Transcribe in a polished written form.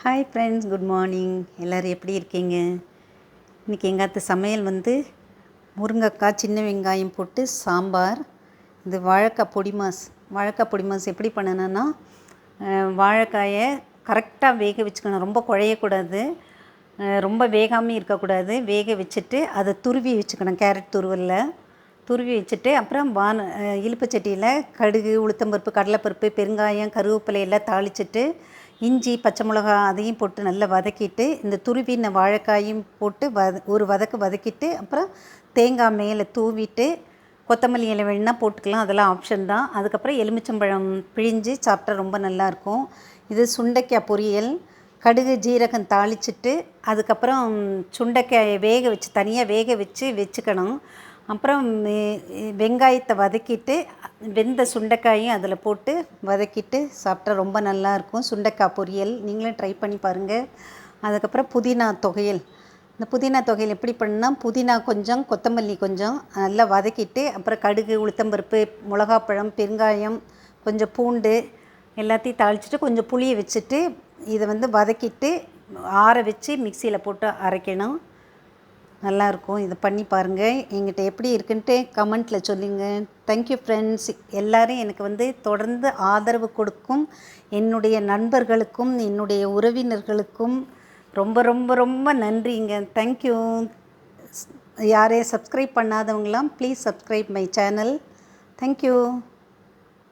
Hi friends, good morning. எல்லோரும் எப்படி இருக்கீங்க? இன்றைக்கி எங்கள் சமையல் முருங்கைக்காய் சின்ன வெங்காயம் போட்டு சாம்பார். இது வாழைக்காய் பொடி மாஸ் எப்படி பண்ணணுன்னா, வாழைக்காயை கரெக்டாக வேக வச்சுக்கணும். ரொம்ப குழையக்கூடாது, ரொம்ப வேகாமல் இருக்கக்கூடாது. வேக வச்சுட்டு அதை துருவி வச்சுக்கணும். கேரட் துருவி வச்சுட்டு அப்புறம் இலுப்பு சட்டியில் கடுகு, உளுத்தம்பருப்பு, கடலைப்பருப்பு, பெருங்காயம், கருவேப்பிலை எல்லாம் தாளிச்சிட்டு இஞ்சி, பச்சை மிளகா அதையும் போட்டு நல்லா வதக்கிட்டு இந்த துருவின வாழைக்காயும் போட்டு ஒரு வதக்கிட்டு அப்புறம் தேங்காய் மேலே தூவிட்டு கொத்தமல்லி இலை வேணுன்னா போட்டுக்கலாம், அதெல்லாம் ஆப்ஷன் தான். அதுக்கப்புறம் எலுமிச்சம்பழம் பிழிஞ்சு சாப்பிட்டா ரொம்ப நல்லாயிருக்கும். இது சுண்டைக்காய் பொரியல். கடுகு ஜீரகம் தாளிச்சிட்டு அதுக்கப்புறம் சுண்டைக்காயை தனியாக வேக வச்சுக்கணும். அப்புறம் வெங்காயத்தை வதக்கிட்டு வெந்த சுண்டைக்காயும் அதில் போட்டு வதக்கிட்டு சாப்பிட்டா ரொம்ப நல்லாயிருக்கும். சுண்டைக்காய் பொரியல் நீங்களும் ட்ரை பண்ணி பாருங்கள். அதுக்கப்புறம் புதினா தொகையல். இந்த புதினா தொகையல் எப்படி பண்ணால், புதினா கொஞ்சம், கொத்தமல்லி கொஞ்சம் நல்லா வதக்கிட்டு அப்புறம் கடுகு, உளுத்தம்பருப்பு, மிளகாப்பழம், பெருங்காயம், கொஞ்சம் பூண்டு எல்லாத்தையும் தாளிச்சிட்டு கொஞ்சம் புளியை வச்சுட்டு இதை வதக்கிட்டு ஆற வச்சு மிக்சியில் போட்டு அரைக்கணும். நல்லாயிருக்கும். இதை பண்ணி பாருங்கள். எங்கிட்ட எப்படி இருக்குன்ட்டு கமெண்ட்டில் சொல்லுங்கள். Thank you friends. எல்லோரும் எனக்கு தொடர்ந்து ஆதரவு கொடுக்கும் என்னுடைய நண்பர்களுக்கும் என்னுடைய உறவினர்களுக்கும் ரொம்ப ரொம்ப ரொம்ப நன்றிங்க. தேங்க்யூ. யாரையும் சப்ஸ்கிரைப் பண்ணாதவங்களாம் please subscribe my channel. Thank you.